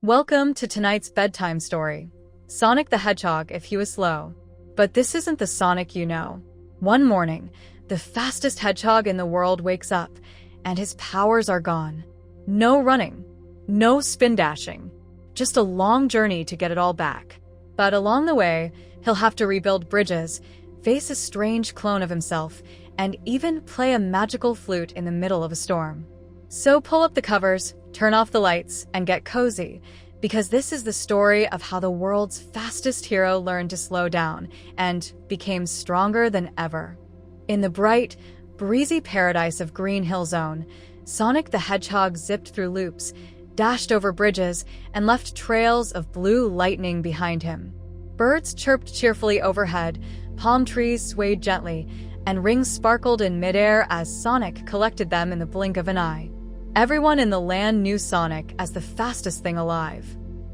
Welcome to tonight's bedtime story, Sonic the Hedgehog if he was slow. But this isn't the Sonic you know. One morning, the fastest hedgehog in the world wakes up, and his powers are gone. No running, no spin dashing, just a long journey to get it all back. But along the way, he'll have to rebuild bridges, face a strange clone of himself, and even play a magical flute in the middle of a storm. So pull up the covers, turn off the lights, and get cozy, because this is the story of how the world's fastest hero learned to slow down and became stronger than ever. In the bright, breezy paradise of Green Hill Zone, Sonic the Hedgehog zipped through loops, dashed over bridges, and left trails of blue lightning behind him. Birds chirped cheerfully overhead, palm trees swayed gently, and rings sparkled in midair as Sonic collected them in the blink of an eye. Everyone in the land knew Sonic as the fastest thing alive.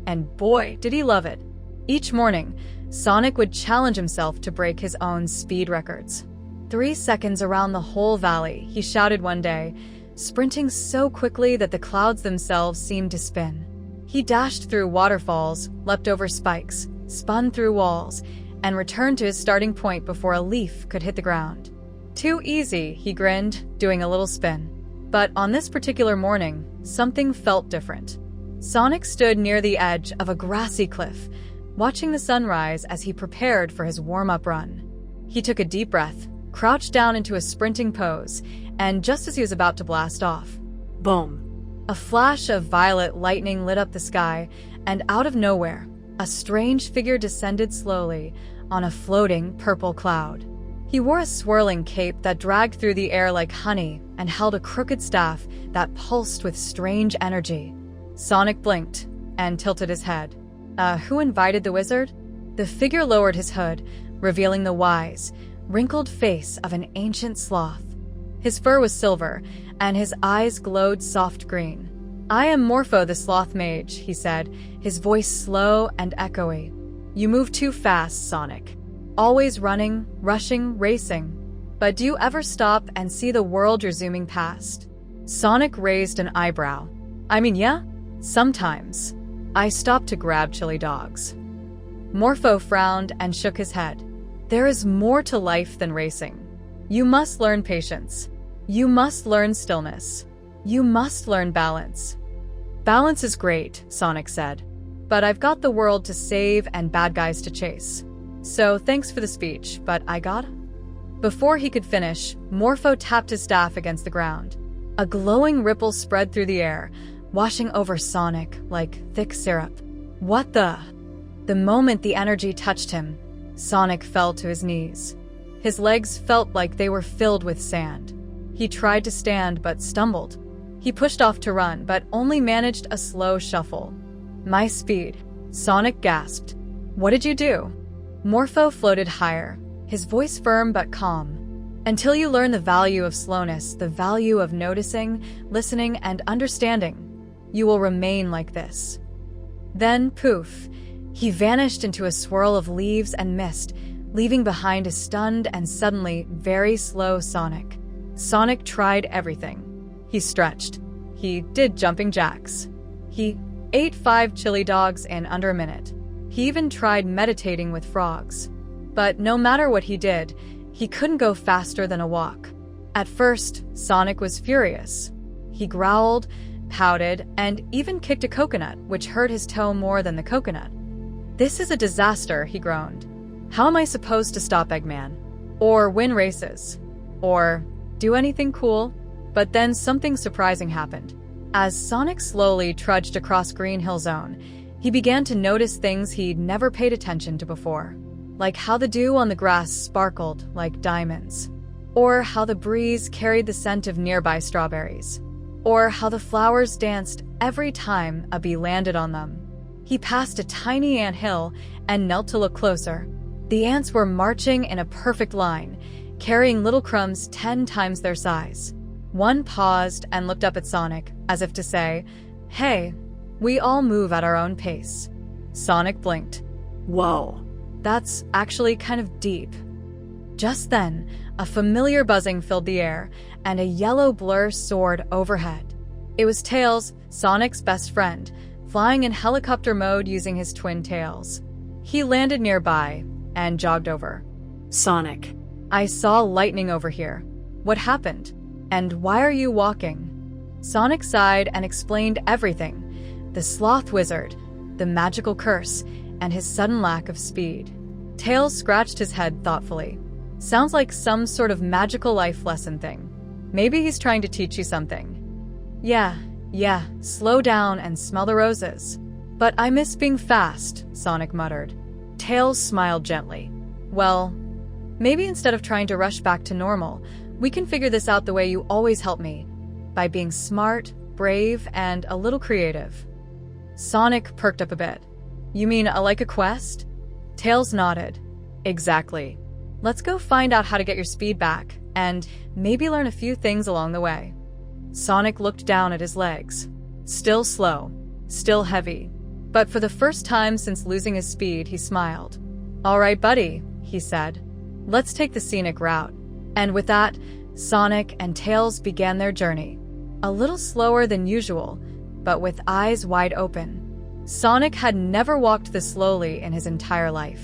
And boy, did he love it. Each morning, Sonic would challenge himself to break his own speed records. 3 seconds around the whole valley, he shouted one day, sprinting so quickly that the clouds themselves seemed to spin. He dashed through waterfalls, leapt over spikes, spun through walls, and returned to his starting point before a leaf could hit the ground. Too easy, he grinned, doing a little spin. But on this particular morning, something felt different. Sonic stood near the edge of a grassy cliff, watching the sunrise as he prepared for his warm-up run. He took a deep breath, crouched down into a sprinting pose, and just as he was about to blast off, boom! A flash of violet lightning lit up the sky, and out of nowhere, a strange figure descended slowly on a floating purple cloud. He wore a swirling cape that dragged through the air like honey and held a crooked staff that pulsed with strange energy. Sonic blinked and tilted his head. Who invited the wizard? The figure lowered his hood, revealing the wise, wrinkled face of an ancient sloth. His fur was silver, and his eyes glowed soft green. "I am Morpho the Sloth Mage," he said, his voice slow and echoey. "You move too fast, Sonic. Always running, rushing, racing. But do you ever stop and see the world you're zooming past?" Sonic raised an eyebrow. Yeah, sometimes. I stop to grab chili dogs." Morpho frowned and shook his head. "There is more to life than racing. You must learn patience. You must learn stillness. You must learn balance." "Balance is great," Sonic said. "But I've got the world to save and bad guys to chase. So thanks for the speech, but I gotta..." Before he could finish, Morpho tapped his staff against the ground. A glowing ripple spread through the air, washing over Sonic like thick syrup. What the? The moment the energy touched him, Sonic fell to his knees. His legs felt like they were filled with sand. He tried to stand but stumbled. He pushed off to run but only managed a slow shuffle. "My speed," Sonic gasped. "What did you do?" Morpho floated higher, his voice firm but calm. "Until you learn the value of slowness, the value of noticing, listening, and understanding, you will remain like this." Then, poof, he vanished into a swirl of leaves and mist, leaving behind a stunned and suddenly very slow Sonic. Sonic tried everything. He stretched. He did jumping jacks. He ate 5 chili dogs in under a minute. He even tried meditating with frogs. But no matter what he did, he couldn't go faster than a walk. At first, Sonic was furious. He growled, pouted, and even kicked a coconut, which hurt his toe more than the coconut. "This is a disaster," he groaned. "How am I supposed to stop Eggman? Or win races? Or do anything cool?" But then something surprising happened. As Sonic slowly trudged across Green Hill Zone, he began to notice things he'd never paid attention to before. Like how the dew on the grass sparkled like diamonds. Or how the breeze carried the scent of nearby strawberries. Or how the flowers danced every time a bee landed on them. He passed a tiny ant hill and knelt to look closer. The ants were marching in a perfect line, carrying little crumbs 10 times their size. One paused and looked up at Sonic, as if to say, "Hey, we all move at our own pace." Sonic blinked. "Whoa, that's actually kind of deep." Just then, a familiar buzzing filled the air, and a yellow blur soared overhead. It was Tails, Sonic's best friend, flying in helicopter mode using his twin tails. He landed nearby and jogged over. Sonic. I saw lightning over here. What happened? And why are you walking? Sonic sighed and explained everything. The sloth wizard, the magical curse, and his sudden lack of speed. Tails scratched his head thoughtfully. Sounds like some sort of magical life lesson thing. Maybe he's trying to teach you something. Yeah, slow down and smell the roses. But I miss being fast, Sonic muttered. Tails smiled gently. Well, maybe instead of trying to rush back to normal, we can figure this out the way you always help me. By being smart, brave, and a little creative. Sonic perked up a bit. You mean like a quest? Tails nodded. Exactly. Let's go find out how to get your speed back, and maybe learn a few things along the way. Sonic looked down at his legs. Still slow, still heavy. But for the first time since losing his speed, he smiled. All right, buddy, he said. Let's take the scenic route. And with that, Sonic and Tails began their journey. A little slower than usual, but with eyes wide open. Sonic had never walked this slowly in his entire life.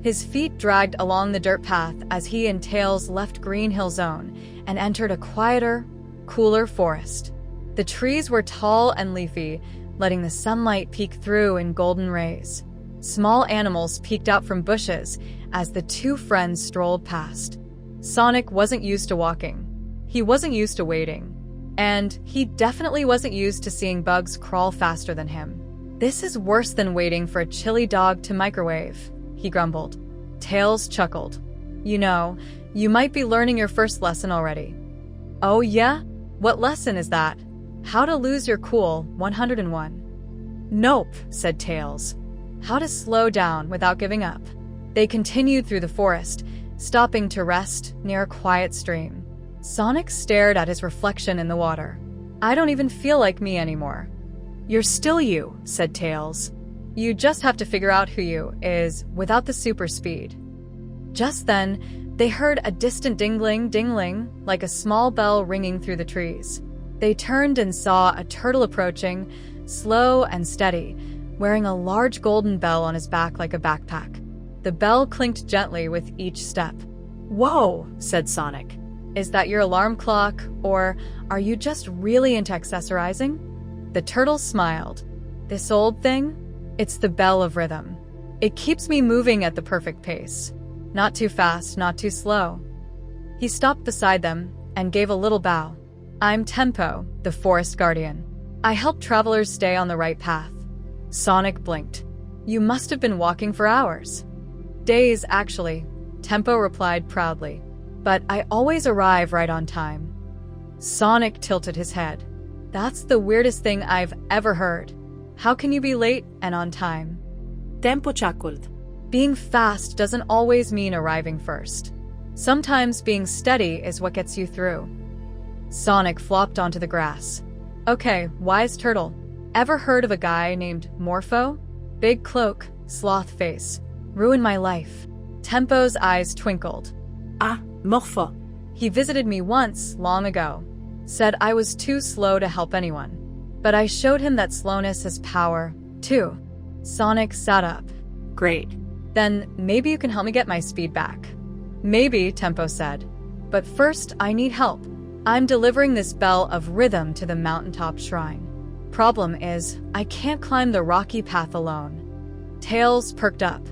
His feet dragged along the dirt path as he and Tails left Green Hill Zone and entered a quieter, cooler forest. The trees were tall and leafy, letting the sunlight peek through in golden rays. Small animals peeked out from bushes as the two friends strolled past. Sonic wasn't used to walking. He wasn't used to waiting. And he definitely wasn't used to seeing bugs crawl faster than him. This is worse than waiting for a chilly dog to microwave, he grumbled. Tails chuckled. You know, you might be learning your first lesson already. Oh yeah? What lesson is that? How to lose your cool 101. Nope, said Tails. How to slow down without giving up. They continued through the forest, stopping to rest near a quiet stream. Sonic stared at his reflection in the water. I don't even feel like me anymore. You're still you, said Tails. You just have to figure out who you is without the super speed. Just then, they heard a distant dingling, like a small bell ringing through the trees. They turned and saw a turtle approaching, slow and steady, wearing a large golden bell on his back like a backpack. The bell clinked gently with each step. Whoa, said Sonic. Is that your alarm clock, or are you just really into accessorizing? The turtle smiled. This old thing? It's the bell of rhythm. It keeps me moving at the perfect pace. Not too fast, not too slow. He stopped beside them and gave a little bow. I'm Tempo, the forest guardian. I help travelers stay on the right path. Sonic blinked. You must have been walking for hours. Days, actually, Tempo replied proudly. But I always arrive right on time. Sonic tilted his head. That's the weirdest thing I've ever heard. How can you be late and on time? Tempo chuckled. Being fast doesn't always mean arriving first. Sometimes being steady is what gets you through. Sonic flopped onto the grass. Okay, wise turtle. Ever heard of a guy named Morpho? Big cloak, sloth face. Ruined my life. Tempo's eyes twinkled. Ah, Morpho. He visited me once, long ago. Said I was too slow to help anyone. But I showed him that slowness is power, too. Sonic sat up. Great. Then maybe you can help me get my speed back. Maybe, Tempo said. But first, I need help. I'm delivering this bell of rhythm to the mountaintop shrine. Problem is, I can't climb the rocky path alone. Tails perked up.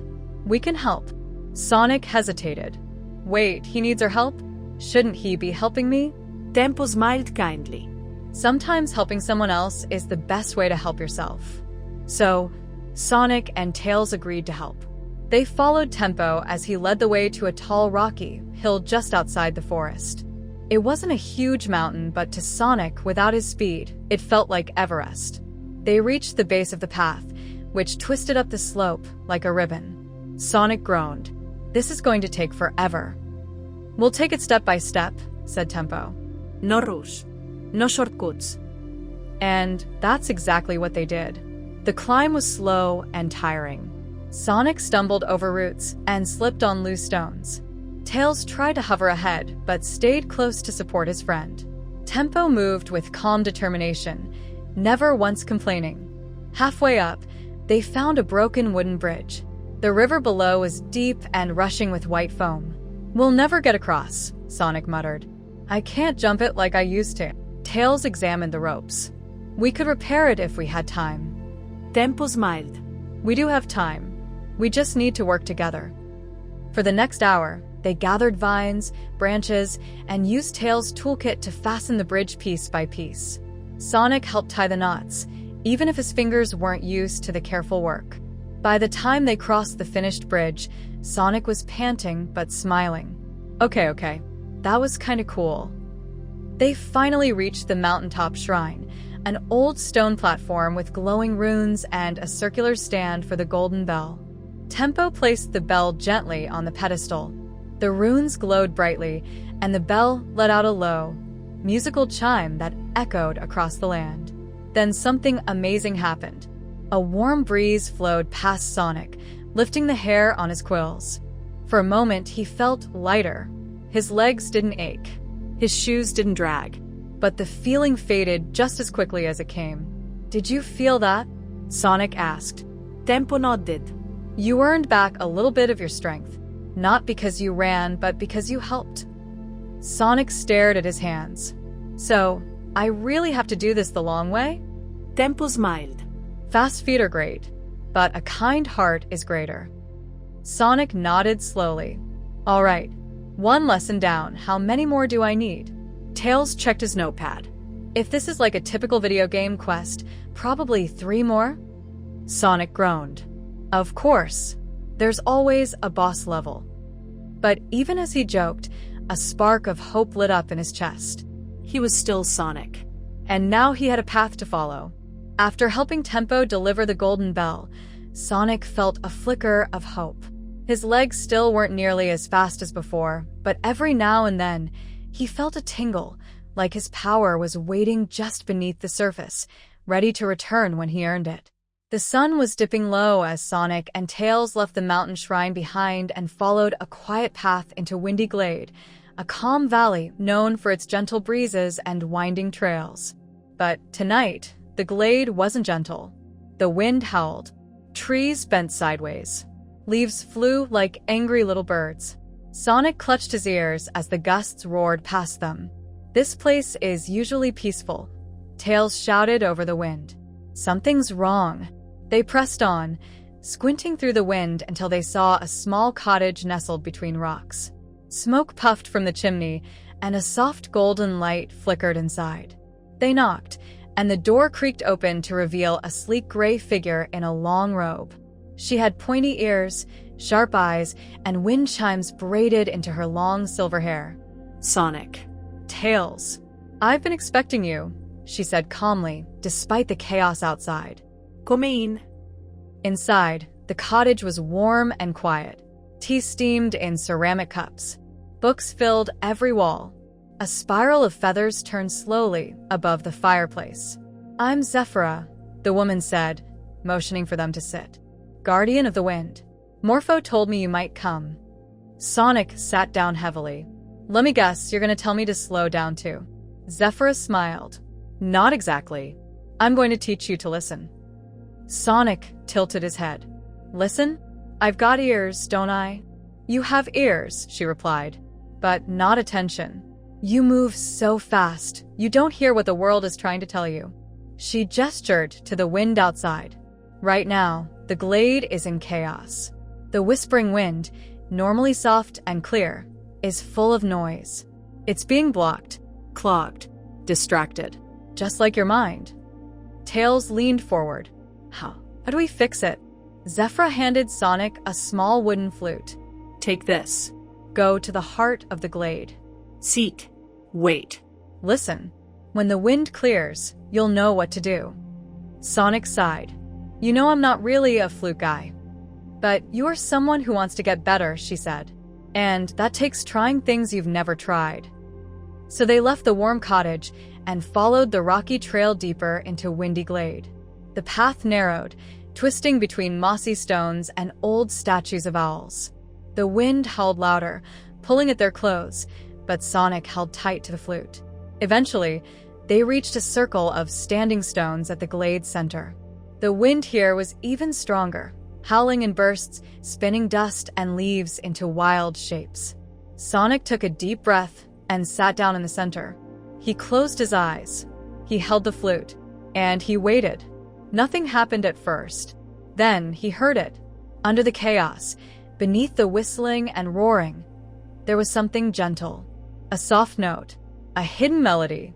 We can help. Sonic hesitated. Wait, he needs our help? Shouldn't he be helping me? Tempo smiled kindly. Sometimes helping someone else is the best way to help yourself. So, Sonic and Tails agreed to help. They followed Tempo as he led the way to a tall rocky hill just outside the forest. It wasn't a huge mountain, but to Sonic, without his speed, it felt like Everest. They reached the base of the path, which twisted up the slope like a ribbon. Sonic groaned. This is going to take forever. We'll take it step by step, said Tempo. No rush. No shortcuts. And that's exactly what they did. The climb was slow and tiring. Sonic stumbled over roots and slipped on loose stones. Tails tried to hover ahead, but stayed close to support his friend. Tempo moved with calm determination, never once complaining. Halfway up, they found a broken wooden bridge. The river below was deep and rushing with white foam. "We'll never get across," Sonic muttered. "I can't jump it like I used to." Tails examined the ropes. "We could repair it if we had time." Tempo smiled. "We do have time. We just need to work together." For the next hour, they gathered vines, branches, and used Tails' toolkit to fasten the bridge piece by piece. Sonic helped tie the knots, even if his fingers weren't used to the careful work. By the time they crossed the finished bridge, Sonic was panting but smiling. Okay, that was kinda cool. They finally reached the mountaintop shrine, an old stone platform with glowing runes and a circular stand for the golden bell. Tempo placed the bell gently on the pedestal. The runes glowed brightly, and the bell let out a low, musical chime that echoed across the land. Then something amazing happened. A warm breeze flowed past Sonic, lifting the hair on his quills. For a moment, he felt lighter. His legs didn't ache. His shoes didn't drag. But the feeling faded just as quickly as it came. "Did you feel that?" Sonic asked. Tempo nodded. "You earned back a little bit of your strength. Not because you ran, but because you helped." Sonic stared at his hands. "So, I really have to do this the long way?" Tempo smiled. "Fast feet are great, but a kind heart is greater." Sonic nodded slowly. "All right, one lesson down. How many more do I need?" Tails checked his notepad. "If this is like a typical video game quest, probably 3 more?" Sonic groaned. "Of course. There's always a boss level." But even as he joked, a spark of hope lit up in his chest. He was still Sonic. And now he had a path to follow. After helping Tempo deliver the golden bell, Sonic felt a flicker of hope. His legs still weren't nearly as fast as before, but every now and then, he felt a tingle, like his power was waiting just beneath the surface, ready to return when he earned it. The sun was dipping low as Sonic and Tails left the mountain shrine behind and followed a quiet path into Windy Glade, a calm valley known for its gentle breezes and winding trails. But tonight, the glade wasn't gentle. The wind howled. Trees bent sideways. Leaves flew like angry little birds. Sonic clutched his ears as the gusts roared past them. "This place is usually peaceful," Tails shouted over the wind. "Something's wrong." They pressed on, squinting through the wind until they saw a small cottage nestled between rocks. Smoke puffed from the chimney, and a soft golden light flickered inside. They knocked, and the door creaked open to reveal a sleek gray figure in a long robe. She had pointy ears, sharp eyes, and wind chimes braided into her long silver hair. Sonic. "Tails, I've been expecting you," she said calmly, despite the chaos outside. Come in. Inside, the cottage was warm and quiet. Tea steamed in ceramic cups. Books filled every wall. A spiral of feathers turned slowly above the fireplace. "I'm Zephyra," the woman said, motioning for them to sit. "Guardian of the wind. Morpho told me you might come." Sonic sat down heavily. "Let me guess, you're going to tell me to slow down too." Zephyra smiled. "Not exactly. I'm going to teach you to listen." Sonic tilted his head. "Listen? I've got ears, don't I?" "You have ears," she replied, "but not attention. You move so fast, you don't hear what the world is trying to tell you." She gestured to the wind outside. Right now, the glade is in chaos. The whispering wind, normally soft and clear, is full of noise. It's being blocked, clogged, distracted, just like your mind. Tails leaned forward. How do we fix it?" Zephyra handed Sonic a small wooden flute. Take this. Go to the heart of the glade. Seek. Wait. Listen. When the wind clears, you'll know what to do. Sonic sighed. "You know I'm not really a flute guy. But you're someone who wants to get better," she said. "And that takes trying things you've never tried." So they left the warm cottage and followed the rocky trail deeper into Windy Glade. The path narrowed, twisting between mossy stones and old statues of owls. The wind howled louder, pulling at their clothes, but Sonic held tight to the flute. Eventually, they reached a circle of standing stones at the glade's center. The wind here was even stronger, howling in bursts, spinning dust and leaves into wild shapes. Sonic took a deep breath and sat down in the center. He closed his eyes. He held the flute, and he waited. Nothing happened at first. Then he heard it. Under the chaos, beneath the whistling and roaring, there was something gentle. A soft note, a hidden melody.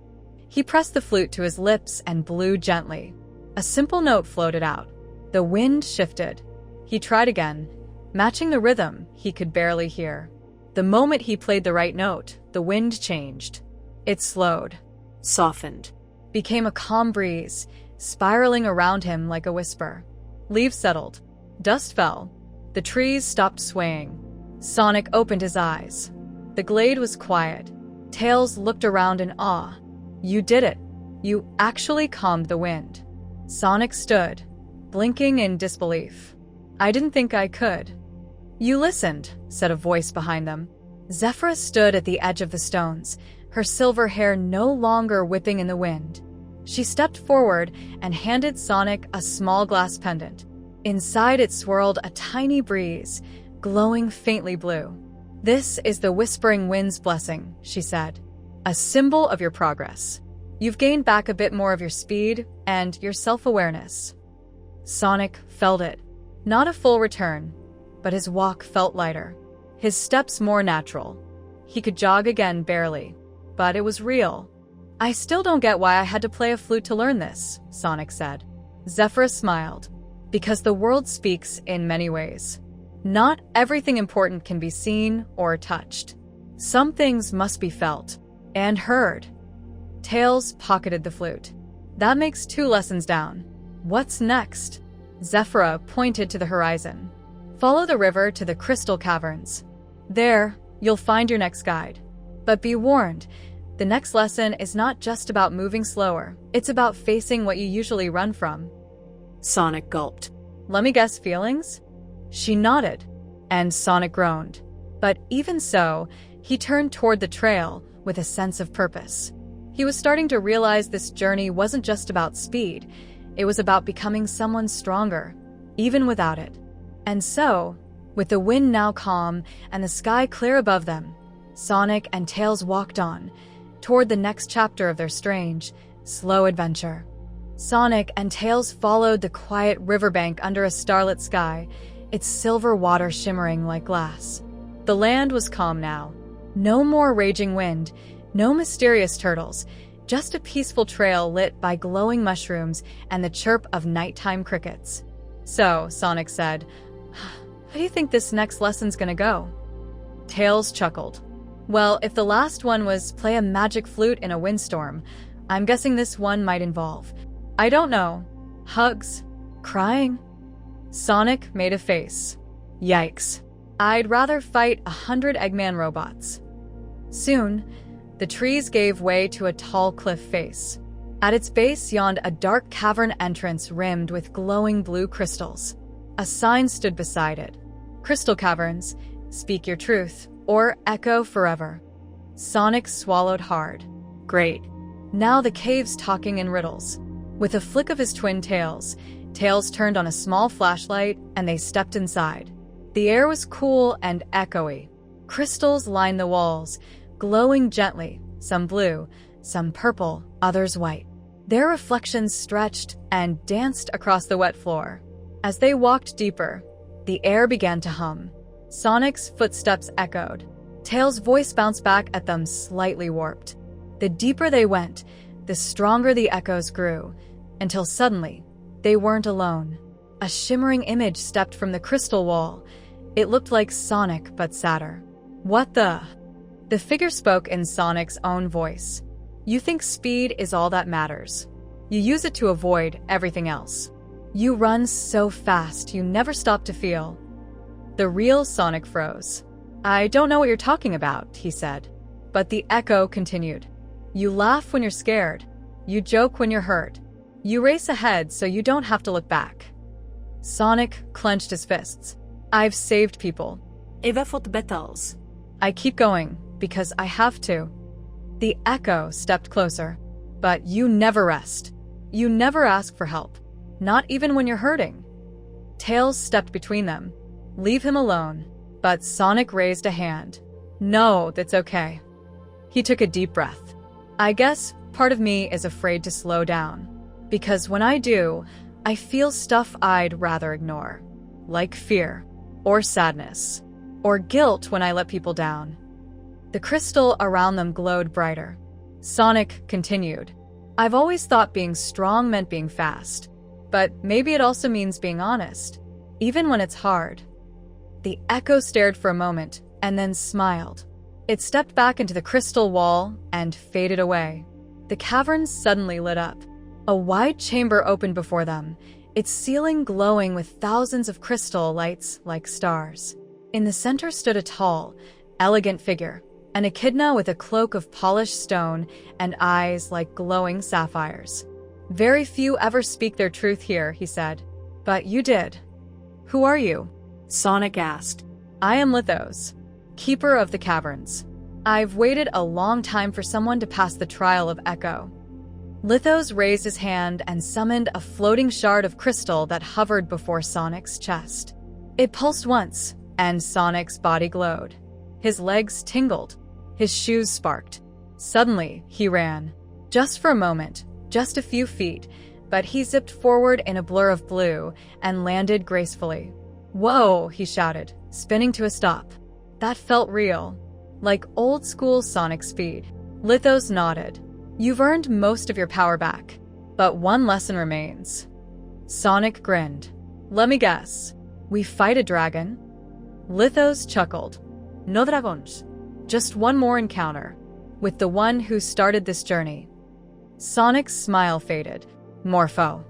He pressed the flute to his lips and blew gently. A simple note floated out. The wind shifted. He tried again, matching the rhythm he could barely hear. The moment he played the right note, the wind changed. It slowed, Softened. became a calm breeze, spiraling around him like a whisper. Leaves settled. Dust fell. The trees stopped swaying. Sonic opened his eyes. The glade was quiet. Tails looked around in awe. You did it. You actually calmed the wind. Sonic stood, blinking in disbelief. I didn't think I could. You listened, said a voice behind them. Zephyra stood at the edge of the stones, her silver hair no longer whipping in the wind. She stepped forward and handed Sonic a small glass pendant. Inside it swirled a tiny breeze, glowing faintly blue. This is the Whispering Wind's blessing, she said. A symbol of your progress. You've gained back a bit more of your speed and your self-awareness. Sonic felt it. Not a full return, but his walk felt lighter. His steps more natural. He could jog again barely, but it was real. I still don't get why I had to play a flute to learn this, Sonic said. Zephyra smiled. Because the world speaks in many ways. Not everything important can be seen or touched. Some things must be felt and heard. Tails pocketed the flute. That makes 2 lessons down. What's next? Zephyra pointed to the horizon. Follow the river to the crystal caverns. There, you'll find your next guide. But be warned, the next lesson is not just about moving slower. It's about facing what you usually run from. Sonic gulped. Let me guess, feelings? She nodded, and Sonic groaned. But even so, he turned toward the trail with a sense of purpose. He was starting to realize this journey wasn't just about speed. It was about becoming someone stronger, even without it. And so, with the wind now calm and the sky clear above them, Sonic and Tails walked on, toward the next chapter of their strange, slow adventure. Sonic and Tails followed the quiet riverbank under a starlit sky, its silver water shimmering like glass. The land was calm now. No more raging wind, no mysterious turtles, just a peaceful trail lit by glowing mushrooms and the chirp of nighttime crickets. So, Sonic said, how do you think this next lesson's gonna go? Tails chuckled. Well, if the last one was play a magic flute in a windstorm, I'm guessing this one might involve, I don't know, hugs, crying? Sonic made a face. Yikes. I'd rather fight 100 Eggman robots. Soon, the trees gave way to a tall cliff face. At its base yawned a dark cavern entrance rimmed with glowing blue crystals. A sign stood beside it. Crystal caverns, speak your truth, or echo forever. Sonic swallowed hard. Great. Now the cave's talking in riddles. With a flick of his twin tails, Tails turned on a small flashlight and they stepped inside. The air was cool and echoey. Crystals lined the walls, glowing gently, some blue, some purple, others white. Their reflections stretched and danced across the wet floor. As they walked deeper, the air began to hum. Sonic's footsteps echoed. Tails' voice bounced back at them, slightly warped. The deeper they went, the stronger the echoes grew, until suddenly, they weren't alone. A shimmering image stepped from the crystal wall. It looked like Sonic, but sadder. What the? The figure spoke in Sonic's own voice. You think speed is all that matters. You use it to avoid everything else. You run so fast, you never stop to feel. The real Sonic froze. I don't know what you're talking about, he said. But the echo continued. You laugh when you're scared. You joke when you're hurt. You race ahead so you don't have to look back. Sonic clenched his fists. I've saved people. Eva fått battles. I keep going, because I have to. The echo stepped closer. But you never rest. You never ask for help. Not even when you're hurting. Tails stepped between them. Leave him alone. But Sonic raised a hand. No, that's okay. He took a deep breath. I guess part of me is afraid to slow down. Because when I do, I feel stuff I'd rather ignore. Like fear, or sadness, or guilt when I let people down. The crystal around them glowed brighter. Sonic continued. I've always thought being strong meant being fast. But maybe it also means being honest, even when it's hard. The echo stared for a moment, and then smiled. It stepped back into the crystal wall and faded away. The cavern suddenly lit up. A wide chamber opened before them, its ceiling glowing with thousands of crystal lights like stars. In the center stood a tall, elegant figure, an echidna with a cloak of polished stone and eyes like glowing sapphires. Very few ever speak their truth here, he said. But you did. Who are you? Sonic asked. I am Lithos, keeper of the caverns. I've waited a long time for someone to pass the trial of Echo. Lithos raised his hand and summoned a floating shard of crystal that hovered before Sonic's chest. It pulsed once, and Sonic's body glowed. His legs tingled. His shoes sparked. Suddenly, he ran. Just for a moment, just a few feet, but he zipped forward in a blur of blue and landed gracefully. Whoa, he shouted, spinning to a stop. That felt real, like old-school Sonic speed. Lithos nodded. You've earned most of your power back, but one lesson remains. Sonic grinned. Let me guess. We fight a dragon? Lithos chuckled. No dragons. Just one more encounter, with the one who started this journey. Sonic's smile faded. Morpho.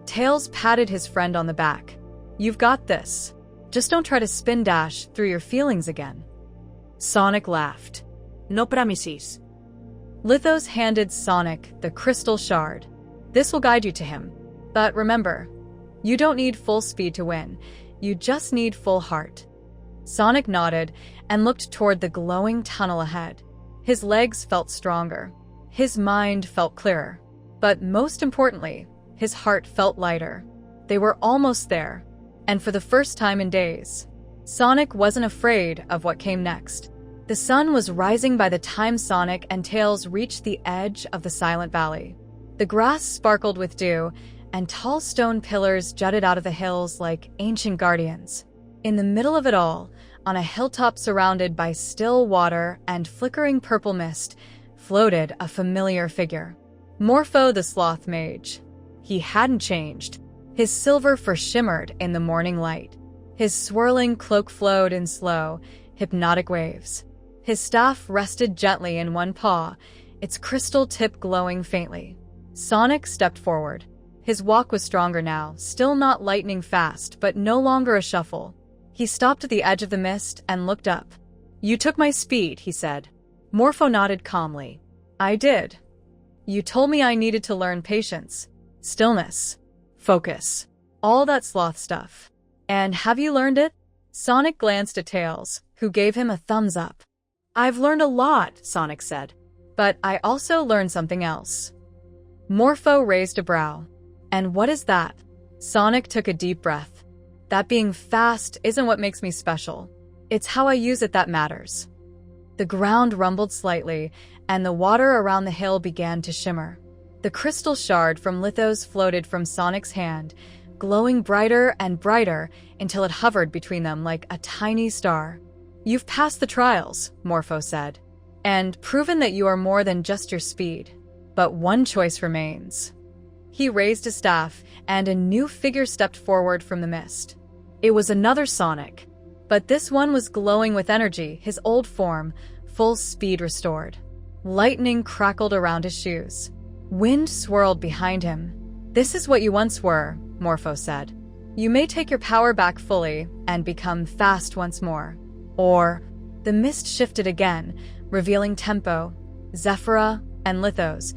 Tails patted his friend on the back. You've got this. Just don't try to spin dash through your feelings again. Sonic laughed. No promises. Lithos handed Sonic the crystal shard. This will guide you to him. But remember, you don't need full speed to win. You just need full heart. Sonic nodded and looked toward the glowing tunnel ahead. His legs felt stronger. His mind felt clearer. But most importantly, his heart felt lighter. They were almost there. And for the first time in days, Sonic wasn't afraid of what came next. The sun was rising by the time Sonic and Tails reached the edge of the Silent Valley. The grass sparkled with dew, and tall stone pillars jutted out of the hills like ancient guardians. In the middle of it all, on a hilltop surrounded by still water and flickering purple mist, floated a familiar figure. Morpho the Sloth Mage. He hadn't changed. His silver fur shimmered in the morning light. His swirling cloak flowed in slow, hypnotic waves. His staff rested gently in one paw, its crystal tip glowing faintly. Sonic stepped forward. His walk was stronger now, still not lightning fast, but no longer a shuffle. He stopped at the edge of the mist and looked up. You took my speed, he said. Morpho nodded calmly. I did. You told me I needed to learn patience, stillness, focus, all that sloth stuff. And have you learned it? Sonic glanced at Tails, who gave him a thumbs up. I've learned a lot, Sonic said. But I also learned something else. Morpho raised a brow. And what is that? Sonic took a deep breath. That being fast isn't what makes me special. It's how I use it that matters. The ground rumbled slightly, and the water around the hill began to shimmer. The crystal shard from Lithos floated from Sonic's hand, glowing brighter and brighter until it hovered between them like a tiny star. You've passed the trials, Morpho said, and proven that you are more than just your speed. But one choice remains. He raised his staff, and a new figure stepped forward from the mist. It was another Sonic, but this one was glowing with energy, his old form, full speed restored. Lightning crackled around his shoes. Wind swirled behind him. This is what you once were, Morpho said. You may take your power back fully and become fast once more. Or, the mist shifted again, revealing Tempo, Zephyra, and Lithos,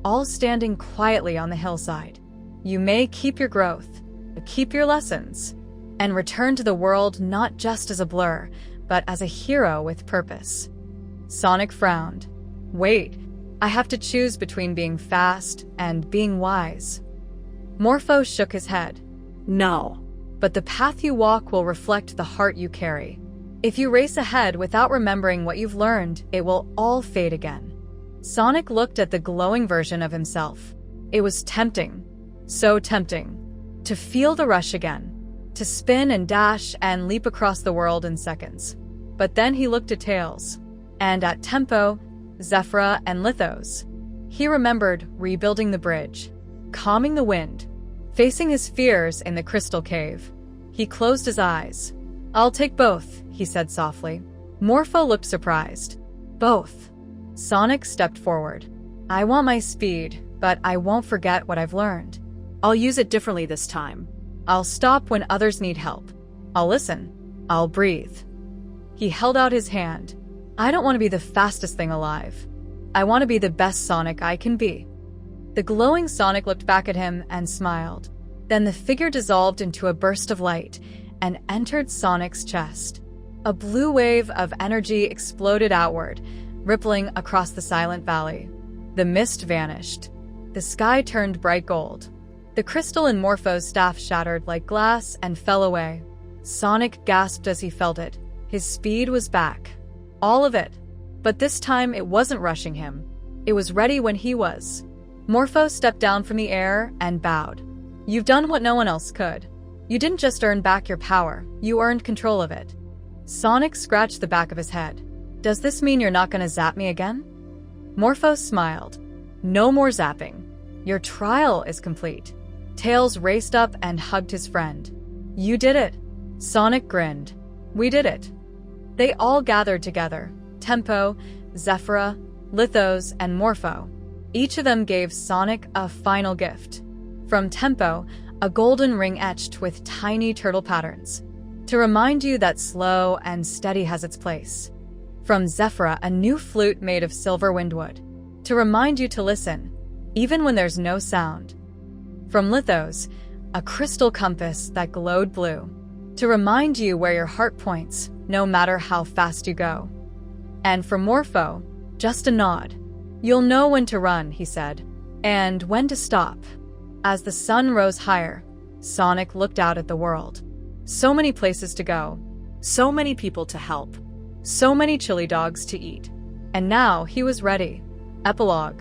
all standing quietly on the hillside. You may keep your growth, keep your lessons, and return to the world not just as a blur, but as a hero with purpose. Sonic frowned. Wait, I have to choose between being fast and being wise. Morpho shook his head. No. But the path you walk will reflect the heart you carry. If you race ahead without remembering what you've learned, it will all fade again. Sonic looked at the glowing version of himself. It was tempting, so tempting, to feel the rush again, to spin and dash and leap across the world in seconds. But then he looked at Tails, and at Tempo, Zephyra, and Lithos. He remembered rebuilding the bridge, calming the wind, facing his fears in the crystal cave. He closed his eyes. "I'll take both," he said softly. Morpho looked surprised. "Both?" Sonic stepped forward. "I want my speed, but I won't forget what I've learned. I'll use it differently this time. I'll stop when others need help. I'll listen. I'll breathe." He held out his hand. "I don't want to be the fastest thing alive. I want to be the best Sonic I can be." The glowing Sonic looked back at him and smiled. Then the figure dissolved into a burst of light and entered Sonic's chest. A blue wave of energy exploded outward, rippling across the silent valley. The mist vanished. The sky turned bright gold. The crystal in Morpho's staff shattered like glass and fell away. Sonic gasped as he felt it. His speed was back. All of it. But this time it wasn't rushing him. It was ready when he was. Morpho stepped down from the air and bowed. "You've done what no one else could. You didn't just earn back your power, you earned control of it." Sonic scratched the back of his head. "Does this mean you're not going to zap me again?" Morpho smiled. "No more zapping. Your trial is complete." Tails raced up and hugged his friend. "You did it." Sonic grinned. "We did it." They all gathered together. Tempo, Zephyra, Lithos, and Morpho. Each of them gave Sonic a final gift. From Tempo, a golden ring etched with tiny turtle patterns, to remind you that slow and steady has its place. From Zephyra, a new flute made of silver windwood, to remind you to listen, even when there's no sound. From Lithos, a crystal compass that glowed blue, to remind you where your heart points, no matter how fast you go. And from Morpho, just a nod. "You'll know when to run," he said, "and when to stop." As the sun rose higher, Sonic looked out at the world. So many places to go, So many people to help. so many chili dogs to eat. And now he was ready. Epilogue.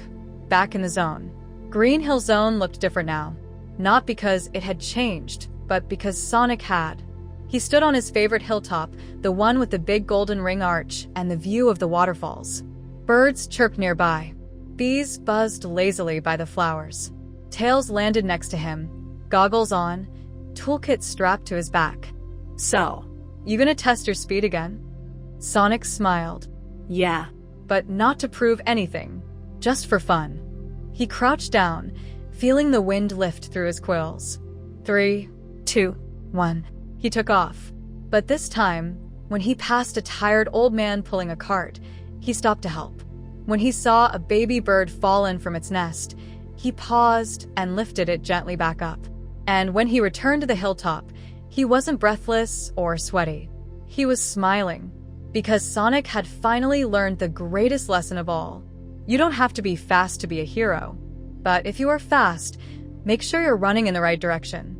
Back in the zone. Green Hill Zone looked different now. Not because it had changed, but because Sonic had. He stood on his favorite hilltop, the one with the big golden ring arch and the view of the waterfalls. Birds chirped nearby. Bees buzzed lazily by the flowers. Tails landed next to him, goggles on, toolkit strapped to his back. "So, "You gonna test your speed again?" Sonic smiled. yeah." But not to prove anything, just for fun. He crouched down, feeling the wind lift through his quills. 3, 2, 1. He took off. But this time, when he passed a tired old man pulling a cart, he stopped to help. When he saw a baby bird fallen from its nest, he paused and lifted it gently back up. And when he returned to the hilltop, he wasn't breathless or sweaty. He was smiling, because Sonic had finally learned the greatest lesson of all. You don't have to be fast to be a hero. But if you are fast, make sure you're running in the right direction.